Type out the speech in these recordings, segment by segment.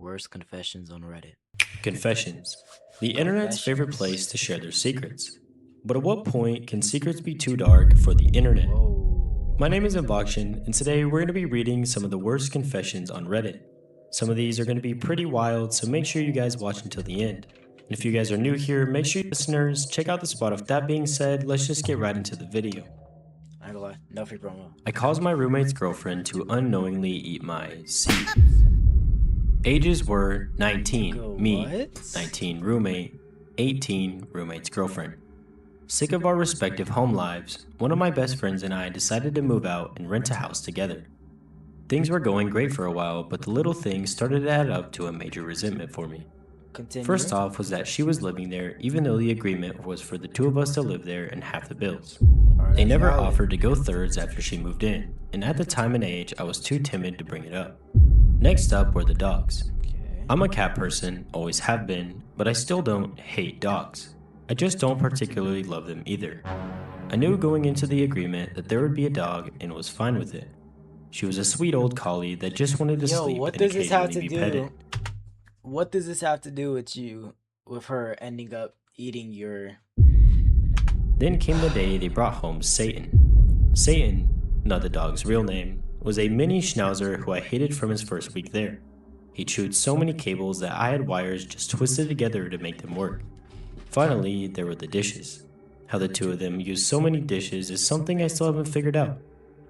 Worst confessions on Reddit. Confessions. The internet's favorite place to share their secrets. But at what point can secrets be too dark for the internet? Whoa. My name is Unboxin, and today we're going to be reading some of the worst confessions on Reddit. Some of these are going to be pretty wild, so make sure you guys watch until the end. And if you guys are new here, make sure you listeners check out the spot. With that being said, let's just get right into the video. I ain't gonna lie, no free promo. I caused my roommate's girlfriend to unknowingly eat my seed. Ages were 19, me, What? 19, roommate, 18, roommate's girlfriend. Sick of our respective home lives, one of my best friends and I decided to move out and rent a house together. Things were going great for a while, but the little things started to add up to a major resentment for me. Continue. First off was that she was living there even though the agreement was for the two of us to live there and half the bills. Alright, They that's never valid. offered to go thirds after she moved in, and at the time and age I was too timid to bring it up. Next up were the dogs. Okay. I'm a cat person, always have been, but I still don't hate dogs. I just don't particularly love them either. I knew going into the agreement that there would be a dog and was fine with it. She was a sweet old collie that just wanted to Yo, sleep what and does this have occasionally to be petted. do? What does this have to do with her ending up eating your? Then came the day they brought home Satan. Satan, not the dog's real name, was a mini schnauzer who I hated from his first week there. He chewed so many cables that I had wires just twisted together to make them work. Finally, there were the dishes. How the two of them used so many dishes is something I still haven't figured out.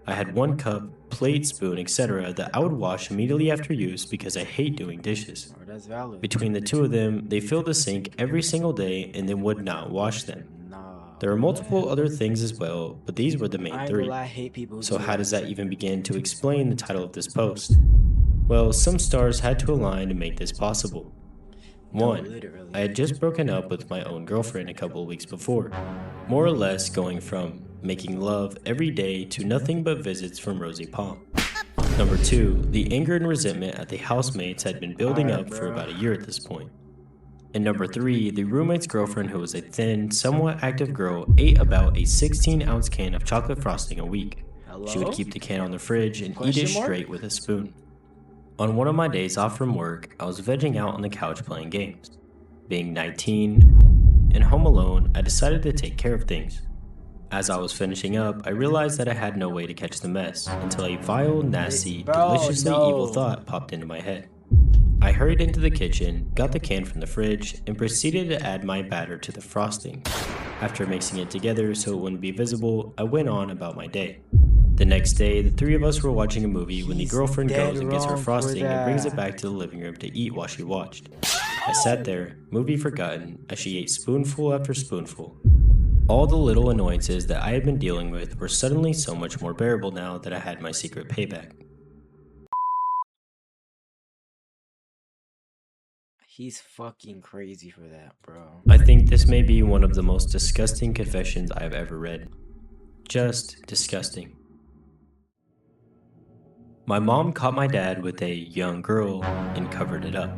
I had one cup, plate, spoon, etc. that I would wash immediately after use because I hate doing dishes. Or that's valid. Between the two of them, they filled the sink every single day and then would not wash them. Nah. There are multiple other things as well, but these were the I main ain't three. gonna lie, I hate people who So do how that. does that even begin to explain the title of this post? Well, some stars had to align to make this possible. No, 1. literally. I had just broken up with my own girlfriend a couple of weeks before, more or less going from making love every day to nothing but visits from Rosie Palm. Number 2, the anger and resentment at the housemates had been building Alright, up for bro. about a year at this point. And number 3, the roommate's girlfriend, who was a thin, somewhat active girl, ate about a 16-ounce can of chocolate frosting a week. Hello? She would keep the can on the fridge and eat Question it mark? straight with a spoon. On one of my days off from work, I was vegging out on the couch playing games. Being 19 and home alone, I decided to take care of things. As I was finishing up, I realized that I had no way to catch the mess until a vile, nasty, Bro, deliciously no. evil thought popped into my head. I hurried into the kitchen, got the can from the fridge, and proceeded to add my batter to the frosting. After mixing it together so it wouldn't be visible, I went on about my day. The next day, the three of us were watching a movie when the He's girlfriend dead goes and gets her wrong for frosting and brings it that. back to the living room to eat while she watched. I sat there, movie forgotten, as she ate spoonful after spoonful. All the little annoyances that I had been dealing with were suddenly so much more bearable now that I had my secret payback. He's fucking crazy for that, bro. I think this may be one of the most disgusting confessions I have ever read. Just disgusting. My mom caught my dad with a young girl and covered it up.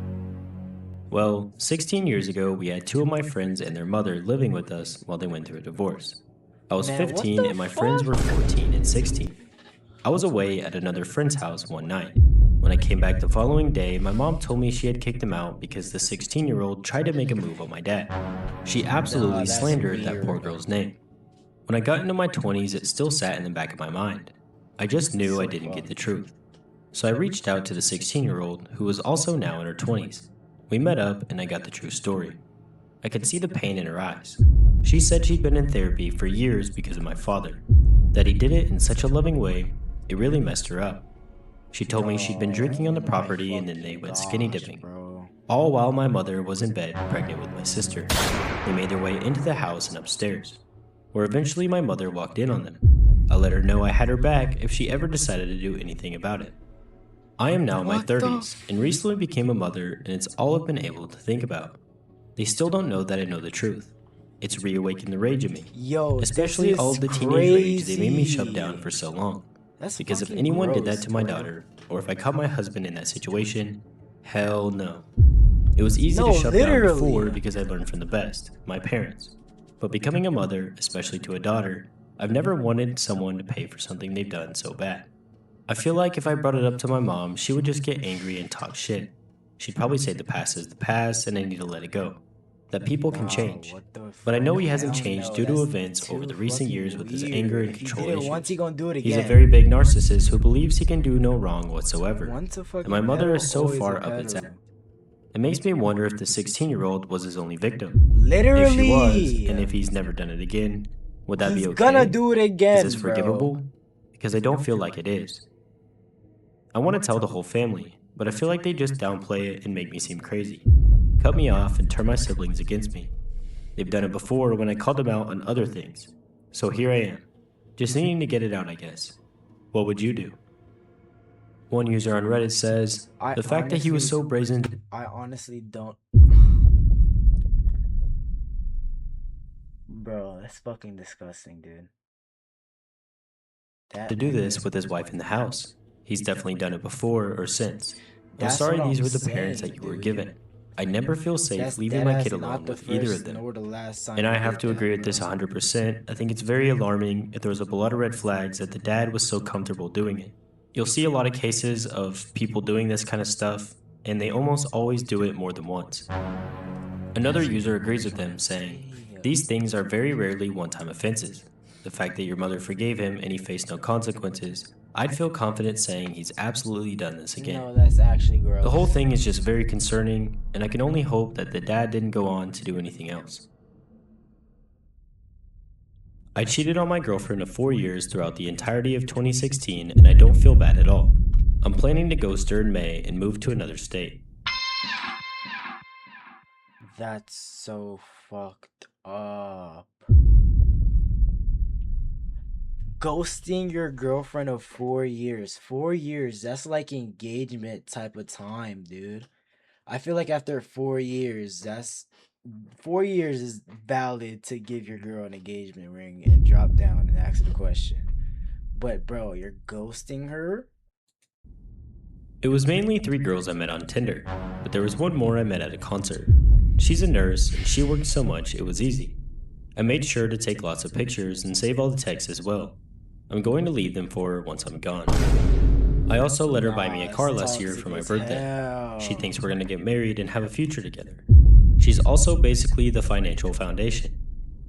Well, 16 years ago, we had two of my friends and their mother living with us while they went through a divorce. I was Man, what 15 the and my friends fuck? were 14 and 16. I was away at another friend's house one night. When I came back the following day, my mom told me she had kicked him out because the 16-year-old tried to make a move on my dad. She absolutely that's slandered that poor weird. girl's name. When I got into my 20s, it still sat in the back of my mind. I just knew I didn't get the truth. So I reached out to the 16-year-old, who was also now in her 20s. We met up and I got the true story. I could see the pain in her eyes. She said she'd been in therapy for years because of my father. That he did it in such a loving way, it really messed her up. She told me she'd been drinking on the property and then they went skinny dipping. Bro. All while my mother was in bed pregnant with my sister. They made their way into the house and upstairs, where eventually my mother walked in on them. I let her know I had her back if she ever decided to do anything about it. I am now in my What the 30s and recently became a mother, and it's all I've been able to think about. They still don't know that I know the truth. It's reawakened the rage in me, Yo, especially this all is of the teenage rage they made me crazy. shove down for so long. That's Because if fucking anyone did gross, that to my bro. daughter, or if I caught my husband in that situation, hell no. It was easy No, to shove down literally. before because I learned from the best, my parents. But becoming a mother, especially to a daughter, I've never wanted someone to pay for something they've done so bad. I feel like if I brought it up to my mom, she would just get angry and talk shit. She'd probably say the past is the past and I need to let it go. That people can Bro, change. what the But I fuck? know he hasn't Hell changed no, due to that's events over too the recent fucking years with his anger weird. and If he control did it once, he issues. gonna do it He's a again. very big narcissist who believes he can do no wrong whatsoever. Once a And my fucking mother pedo, is so always a far up its ass. pedo. It makes me wonder if the 16-year-old was his only victim. If she was, and Literally, if he's never done it again, would that be he's okay? gonna do it Is again, this bro. forgivable? Because I don't feel like it is. I want to tell the whole family, but I feel like they just downplay it and make me seem crazy. Cut me off and turn my siblings against me. They've done it before when I called them out on other things. So here I am, just needing to get it out, I guess. What would you do? One user on Reddit says, the fact that he was so brazen I honestly don't. Bro, that's fucking disgusting, dude. to do this with his wife in the house. He's definitely done it before or since. I'm That's sorry what these I'm were the parents saying, that you were dude. given. I never feel safe That's leaving my deadass kid not alone the with either of first them. nor the last time And I you have did to that, agree with bro. this 100%. I think it's very alarming if there was a lot of red flags that the dad was so comfortable doing it. You'll see a lot of cases of people doing this kind of stuff, and they almost always do it more than once. Another user agrees with them, saying, these things are very rarely one-time offenses. The fact that your mother forgave him and he faced no consequences, I'd feel confident saying he's absolutely done this again. No, that's actually gross. The whole thing is just very concerning, and I can only hope that the dad didn't go on to do anything else. I cheated on my girlfriend of 4 years throughout the entirety of 2016, and I don't feel bad at all. I'm planning to ghost her in May and move to another state. That's so fucked up. Ghosting your girlfriend of 4 years. 4 years, that's like engagement type of time, dude. I feel like after 4 years, 4 years is valid to give your girl an engagement ring and drop down and ask the question. But bro, you're ghosting her? It was mainly 3 girls I met on Tinder, but there was one more I met at a concert. She's a nurse, and she worked so much it was easy. I made sure to take lots of pictures and save all the texts as well. I'm going to leave them for her once I'm gone. I also let her buy me a car last year for my birthday. She thinks we're going to get married and have a future together. She's also basically the financial foundation.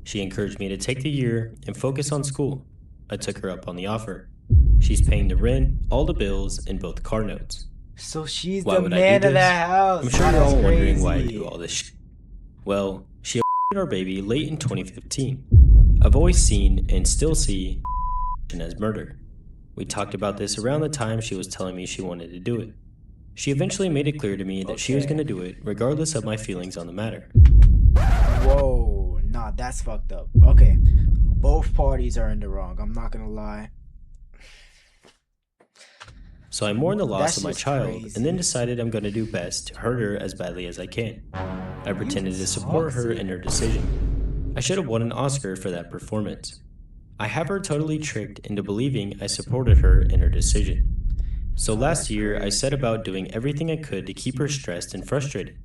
She encouraged me to take the year and focus on school. I took her up on the offer. She's paying the rent, all the bills, and both car notes. So she's Why the would I do man of this? the house. I'm sure you're all wondering why I do all this shit. Well, she our baby late in 2015. I've always seen and still see as murder. We talked about this around the time she was telling me she wanted to do it. She eventually made it clear to me that she was going to do it regardless of my feelings on the matter. Whoa, nah, that's fucked up. Okay, both parties are in the wrong. I'm not gonna lie. So I mourned the loss That's of my just child crazy. and then decided I'm going to do best to hurt her as badly as I can. I pretended to support her in her decision. I should have won an Oscar for that performance. I have her totally tricked into believing I supported her in her decision. So last year, I set about doing everything I could to keep her stressed and frustrated.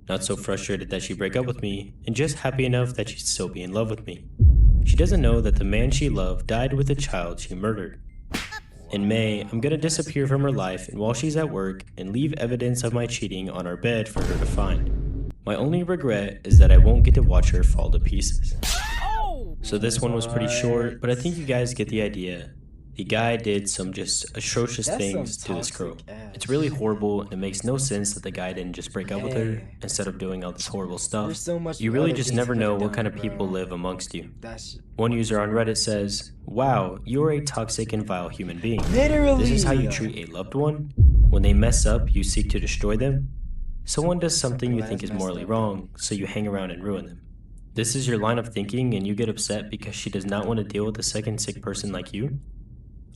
Not so frustrated that she'd break up with me, and just happy enough that she'd still be in love with me. She doesn't know that the man she loved died with a child she murdered. In May, I'm gonna disappear from her life and while she's at work and leave evidence of my cheating on our bed for her to find. My only regret is that I won't get to watch her fall to pieces. So this one was pretty short, but I think you guys get the idea. The guy did some just atrocious That's things some to this girl. toxic ass It's really shit. horrible and it makes no sense that the guy didn't just break up with her Hey. instead of doing all this horrible stuff. There's so much You really other just things never you know could've what kind done, of people bro. live amongst you. That's One user on Reddit says, wow, you're a toxic and vile human being. literally. This is how you treat a loved one? When they mess up, you seek to destroy them? Someone does something you think is morally wrong, so you hang around and ruin them. This is your line of thinking and you get upset because she does not want to deal with a second sick person like you?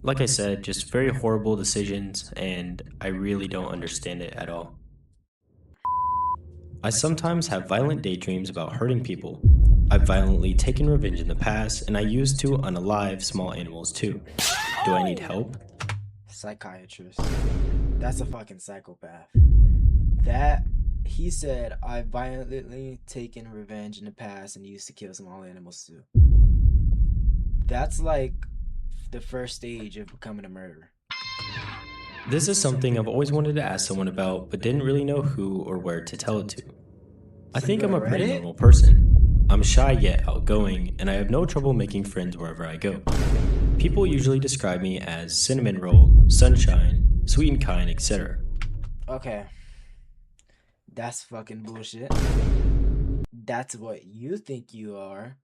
Like I said, just very horrible decisions, and I really don't understand it at all. I sometimes have violent daydreams about hurting people. I've violently taken revenge in the past, and I used to unalive small animals too. Do I need help? Psychiatrist. That's a fucking psychopath. That he said I've violently taken revenge in the past and used to kill small animals too. That's like the first stage of becoming a murderer. This is something I've always wanted to ask someone about, but didn't really know who or where to tell it to. I So think you I'm a read pretty it? normal person. I'm shy yet outgoing, and I have no trouble making friends wherever I go. People usually describe me as cinnamon roll, sunshine, sweet and kind, etc. Okay, that's fucking bullshit. That's what you think you are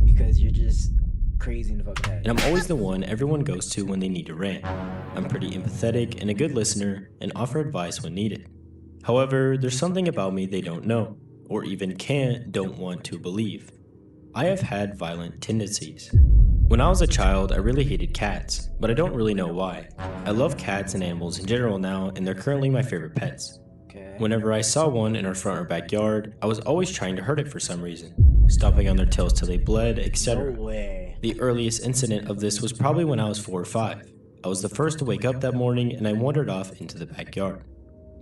because you're just crazy in the fucking head. And I'm always the one everyone goes to when they need to rant. I'm pretty empathetic and a good listener and offer advice when needed. However, there's something about me they don't know, or even don't want to believe. I have had violent tendencies. When I was a child, I really hated cats, but I don't really know why. I love cats and animals in general now, and they're currently my favorite pets. Okay. Whenever I saw one in our front or backyard, I was always trying to hurt it for some reason, stomping on their tails till they bled, etc. No way. The earliest incident of this was probably when I was 4 or 5. I was the first to wake up that morning and I wandered off into the backyard.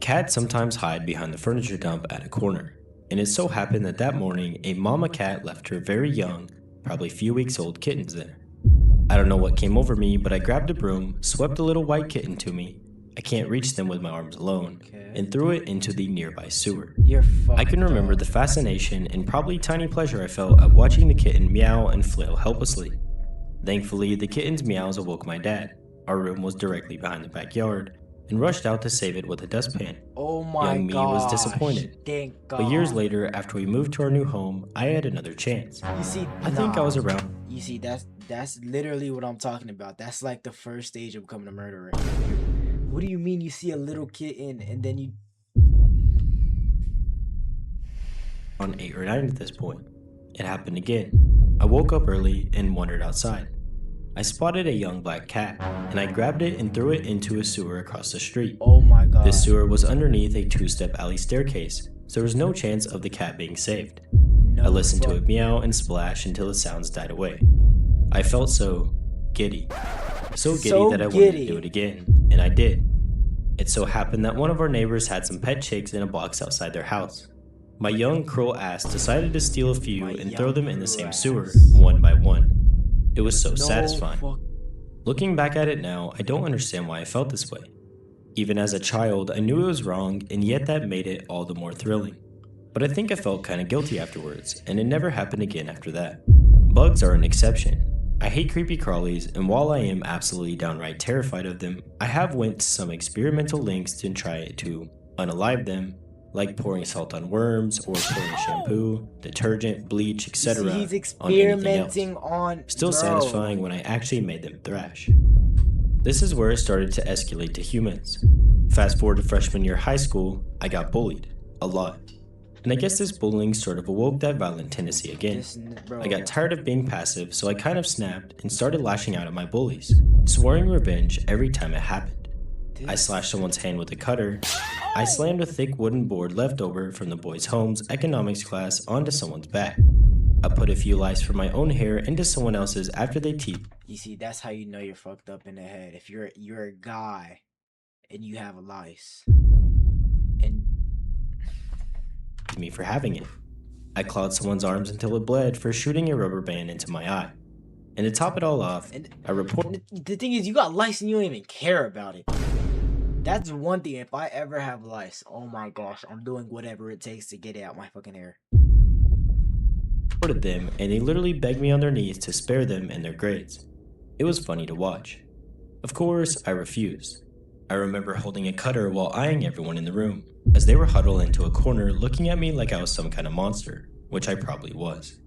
Cats sometimes hide behind the furniture dump at a corner, and it so happened that that morning a mama cat left her very young, probably few weeks old kittens there. I don't know what came over me, but I grabbed a broom, swept a little white kitten to me, I can't reach them with my arms alone, and threw it into the nearby sewer. You're fucked I can remember up. the fascination and probably tiny pleasure I felt at watching the kitten meow and flail helplessly. Thankfully, the kitten's meows awoke my dad. Our room was directly behind the backyard, and rushed out to save it with a dustpan. Oh my Young me god. was disappointed. Thank God. But years later, after we moved to our new home, I had another chance. You see, I think I was around. You see, that's literally what I'm talking about. That's like the first stage of becoming a murderer. What do you mean you see a little kitten and then you? On 8 or 9 at this point. It happened again. I woke up early and wandered outside. I spotted a young black cat, and I grabbed it and threw it into a sewer across the street. Oh my god. This sewer was underneath a 2-step alley staircase, so there was no chance of the cat being saved. No I listened to fuck- it meow and splash until the sounds died away. I felt so giddy. So giddy So that I wanted to giddy. do it again, and I did. It so happened that one of our neighbors had some pet chicks in a box outside their house. My young cruel ass decided to steal a few My and throw young them in the cruel same ass. sewer, one by one. It was so No satisfying. fuck- Looking back at it now, I don't understand why I felt this way. Even as a child, I knew it was wrong, and yet that made it all the more thrilling. But I think I felt kinda guilty afterwards, and it never happened again after that. Bugs are an exception. I hate creepy crawlies, and while I am absolutely downright terrified of them, I have went to some experimental lengths to try to unalive them, like pouring salt on worms or pouring shampoo, detergent, bleach, You see, etc. he's on anything else. experimenting on. Still Bro. satisfying when I actually made them thrash. This is where it started to escalate to humans. Fast forward to freshman year high school, I got bullied. A lot. And I guess this bullying sort of awoke that violent tendency again. Bro. I got tired of being passive, so I kind of snapped and started lashing out at my bullies, swearing revenge every time it happened. I slashed someone's hand with a cutter. I slammed a thick wooden board left over from the boys' home's economics class onto someone's back. I put a few lice from my own hair into someone else's after they teased You see, that's how you know you're fucked up in the head. If you're a guy and you have lice. And me for having it. I clawed someone's arms until it bled for shooting a rubber band into my eye. And to top it all off, and I reported the thing is, you got lice and you don't even care about it. That's one thing. If I ever have lice, oh my gosh, I'm doing whatever it takes to get it out my fucking hair. them, and they literally begged me on their knees to spare them and their grades. It was funny to watch. Of course, I refused. I remember holding a cutter while eyeing everyone in the room, as they were huddled into a corner looking at me like I was some kind of monster, which I probably was.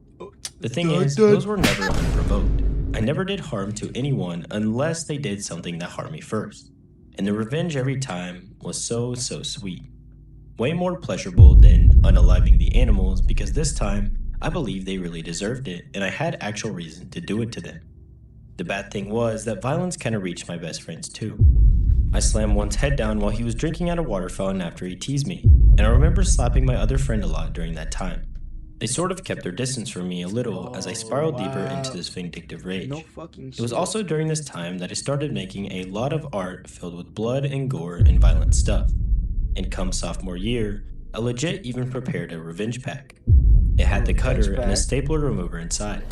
The thing is, those were never unprovoked. I never did harm to anyone unless they did something that harmed me first. And the revenge every time was so sweet. Way more pleasurable than unaliving the animals, because this time, I believed they really deserved it and I had actual reason to do it to them. The bad thing was that violence kinda reached my best friends too. I slammed one's head down while he was drinking out a water fountain after he teased me, and I remember slapping my other friend a lot during that time. They sort of kept their distance from me a little as I spiraled deeper into this vindictive rage. No fucking It was shit. also during this time that I started making a lot of art filled with blood and gore and violent stuff. And come sophomore year, I legit even prepared a revenge pack. It had the cutter and a stapler remover inside.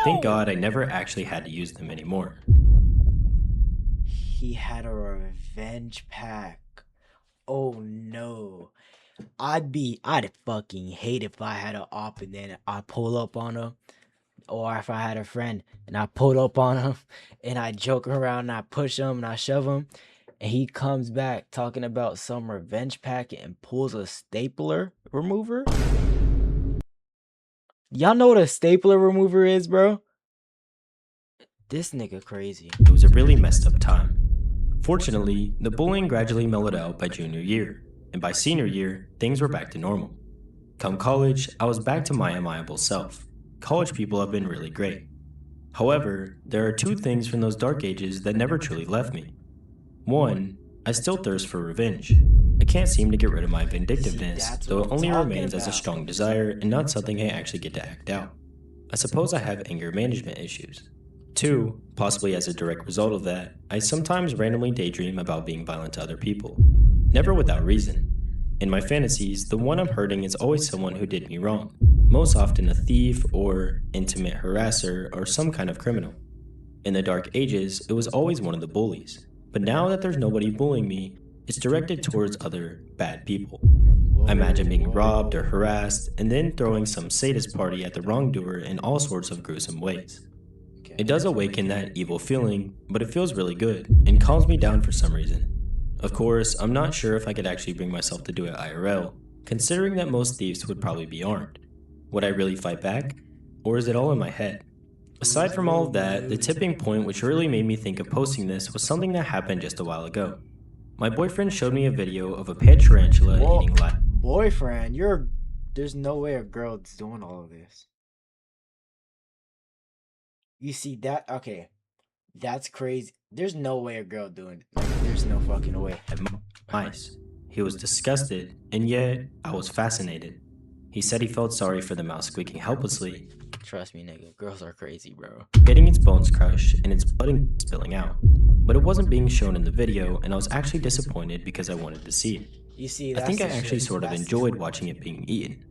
Thank God I never actually had to use them anymore. He had a revenge pack. Oh no. I'd fucking hate if I had an op and then I pull up on him. Or if I had a friend and I pulled up on him and I joke around and I push him and I shove him. And he comes back talking about some revenge packet and pulls a stapler remover. Y'all know what a stapler remover is, bro? This nigga crazy. It was a really messed up time. Fortunately, the bullying gradually mellowed out by junior year, and by senior year, things were back to normal. Come college, I was back to my amiable self. College people have been really great. However, there are two things from those dark ages that never truly left me. One, I still thirst for revenge. I can't seem to get rid of my vindictiveness, though it only remains as a strong desire and not something I actually get to act out. I suppose I have anger management issues. Two, possibly as a direct result of that, I sometimes randomly daydream about being violent to other people. Never without reason. In my fantasies, the one I'm hurting is always someone who did me wrong, most often a thief or intimate harasser or some kind of criminal. In the dark ages, it was always one of the bullies, but now that there's nobody bullying me, it's directed towards other bad people. I imagine being robbed or harassed and then throwing some sadist party at the wrongdoer in all sorts of gruesome ways. It does awaken that evil feeling, but it feels really good and calms me down for some reason. Of course, I'm not sure if I could actually bring myself to do it IRL, considering that most thieves would probably be armed. Would I really fight back? Or is it all in my head? Aside from all of that, the tipping point which really made me think of posting this was something that happened just a while ago. My boyfriend showed me a video of a pet tarantula eating live. Boyfriend, there's no way a girl's doing all of this. You see that? Okay. That's crazy. There's no way a girl doing it. Like, there's no fucking way. Mice. He was disgusted, and yet I was fascinated. He said he felt sorry for the mouse squeaking helplessly, Trust me, nigga. Girls are crazy, bro. getting its bones crushed and its blood and spilling out. But it wasn't being shown in the video, and I was actually disappointed because I wanted to see it. You see, I think I that's the actually shit. sort of That's the enjoyed shit. watching it being eaten.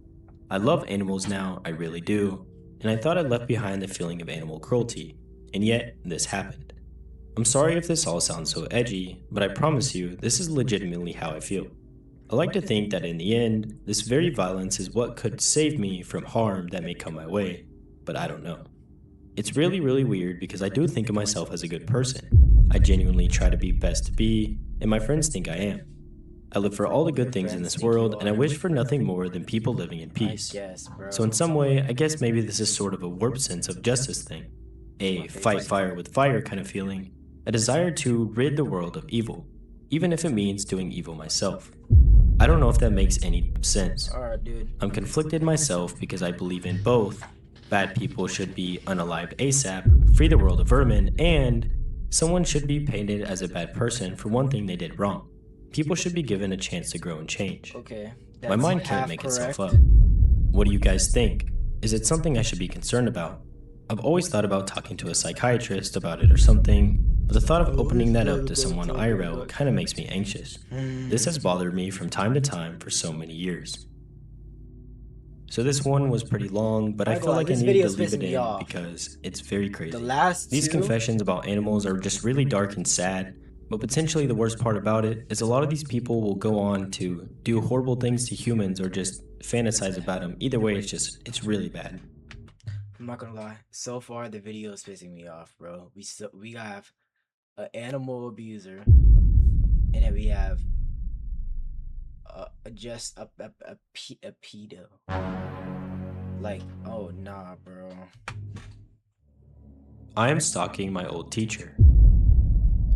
I love animals now, I really do, and I thought I'd left behind the feeling of animal cruelty, and yet this happened. I'm sorry if this all sounds so edgy, but I promise you, this is legitimately how I feel. I like to think that in the end, this very violence is what could save me from harm that may come my way, but I don't know. It's really, really weird because I do think of myself as a good person. I genuinely try to be best to be, and my friends think I am. I live for all the good things in this world, and I wish for nothing more than people living in peace. Yes, bro. So in some way, I guess maybe this is sort of a warped sense of justice thing. A fight fire with fire kind of feeling. A desire to rid the world of evil, even if it means doing evil myself. I don't know if that makes any sense. Alright, dude. I'm conflicted myself because I believe in both. Bad people should be unalived ASAP, free the world of vermin, and someone should be painted as a bad person for one thing they did wrong. People should be given a chance to grow and change. Okay. My mind can't half make itself correct. up. What do you guys think? Is it something I should be concerned about? I've always thought about talking to a psychiatrist about it or something, but the thought of opening that up to someone IRL kind of makes me anxious. This has bothered me from time to time for so many years. So this one was pretty long, but I felt like I This needed to video's leave it pissing me in off. because it's very crazy. The last These two, confessions about animals are just really dark and sad, but potentially the worst part about it is a lot of these people will go on to do horrible things to humans or just fantasize about them. Either way, it's really bad. I'm not gonna lie. So far, the video is pissing me off, bro. We have an animal abuser, and then we have just a pedo. Like, oh nah, bro. I am stalking my old teacher.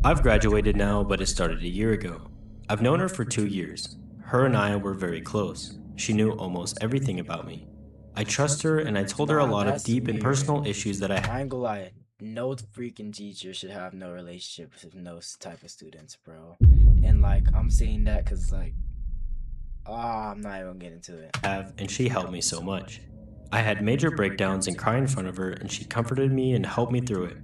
I've graduated now, but it started a year ago. I've known her for 2 years. Her and I were very close. She knew almost everything about me. I trust her, and I told her a Nah, lot of that's deep and weird. personal issues that I have. I ain't gonna lie. No freaking teacher should have no relationship with no type of students, bro. And like, I'm saying that because like, I'm not even gonna get into it. And she helped me so much. I had major breakdowns and cry in front of her, and she comforted me and helped me through it.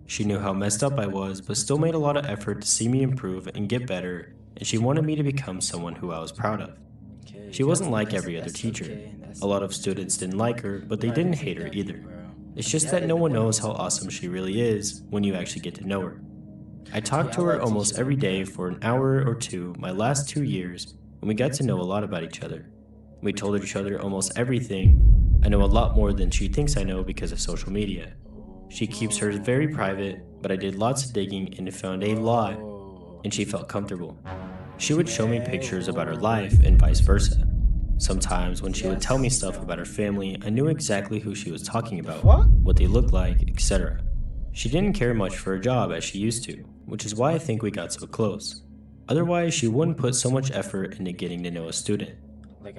She knew how messed up I was, but still made a lot of effort to see me improve and get better, and she wanted me to become someone who I was proud of. Okay, She wasn't like that's- every other that's teacher. okay, that's- A lot of students didn't like her, but they Right, didn't that's hate her exactly, either. bro. It's just that no one knows how awesome she really is when you actually get to know her. I talked to her almost every day for an hour or two my last 2 years, and we got to know a lot about each other. We told each other almost everything. I know a lot more than she thinks I know because of social media. She keeps hers very private, but I did lots of digging and found a lot, and she felt comfortable. She would show me pictures about her life and vice versa. Sometimes when she would tell me stuff about her family, I knew exactly who she was talking about, what they looked like, etc. She didn't care much for her job as she used to, which is why I think we got so close. Otherwise, she wouldn't put so much effort into getting to know a student.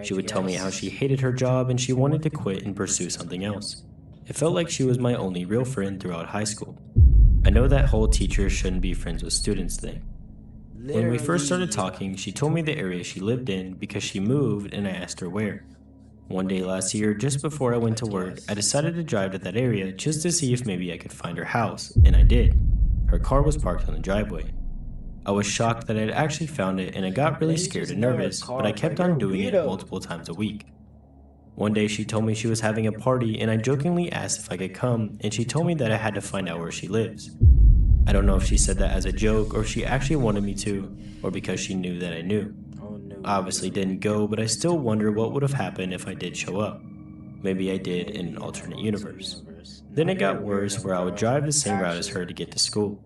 She would tell me how she hated her job and she wanted to quit and pursue something else. It felt like she was my only real friend throughout high school. I know that whole teachers shouldn't be friends with students thing. When we first started talking, she told me the area she lived in because she moved and I asked her where. One day last year, just before I went to work, I decided to drive to that area just to see if maybe I could find her house, and I did. Her car was parked on the driveway. I was shocked that I had actually found it and I got really scared and nervous, but I kept on doing it multiple times a week. One day she told me she was having a party and I jokingly asked if I could come, and she told me that I had to find out where she lives. I don't know if she said that as a joke or if she actually wanted me to, or because she knew that I knew. I obviously didn't go, but I still wonder what would have happened if I did show up. Maybe I did in an alternate universe. Then it got worse where I would drive the same route as her to get to school.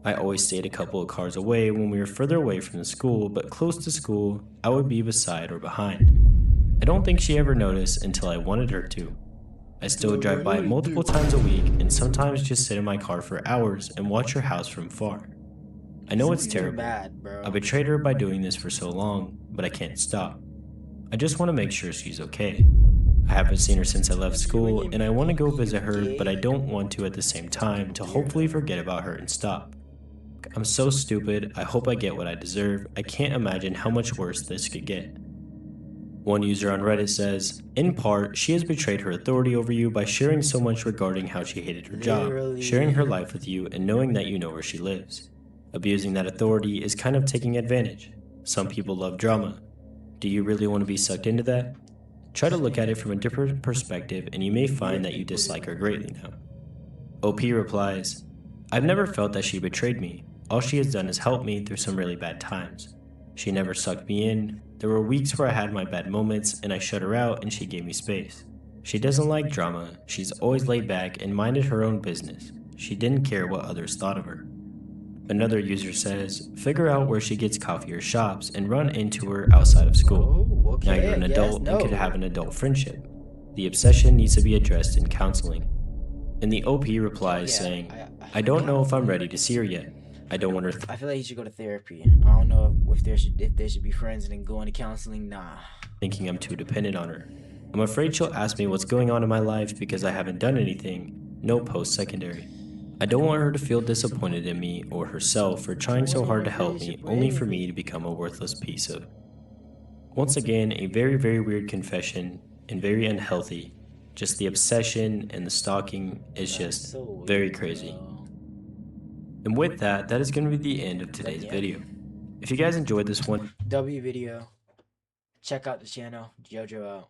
I always stayed a couple of cars away when we were further away from the school, but close to school, I would be beside or behind. I don't think she ever noticed until I wanted her to. I still drive by multiple times a week and sometimes just sit in my car for hours and watch her house from far. I know it's terrible. I betrayed her by doing this for so long, but I can't stop. I just want to make sure she's okay. I haven't seen her since I left school and I want to go visit her, but I don't want to at the same time to hopefully forget about her and stop. I'm so stupid. I hope I get what I deserve. I can't imagine how much worse this could get. One user on Reddit says, in part, she has betrayed her authority over you by sharing so much regarding how she hated her job, sharing her life with you, and knowing that you know where she lives. Abusing that authority is kind of taking advantage. Some people love drama. Do you really want to be sucked into that? Try to look at it from a different perspective and you may find that you dislike her greatly now. OP replies, I've never felt that she betrayed me. All she has done is help me through some really bad times. She never sucked me in. There were weeks where I had my bad moments and I shut her out and she gave me space. She doesn't like drama. She's always laid back and minded her own business. She didn't care what others thought of her. Another user says, figure out where she gets coffee or shops and run into her outside of school. Now you're an adult and could have an adult friendship. The obsession needs to be addressed in counseling. And the OP replies saying, I don't know if I'm ready to see her yet. I don't want her. I feel like you should go to therapy. I don't know if they should be friends and then go into counseling. Nah. Thinking I'm too dependent on her. I'm afraid she'll ask me what's going on in my life because I haven't done anything. No post-secondary. I don't want her to feel disappointed in me or herself for trying so hard to help me only for me to become a worthless piece of. Once again, a very, very weird confession and very unhealthy. Just the obsession and the stalking is just very crazy. And with that, that is going to be the end of today's video. If you guys enjoyed this one, W video. Check out the channel. JoJo out.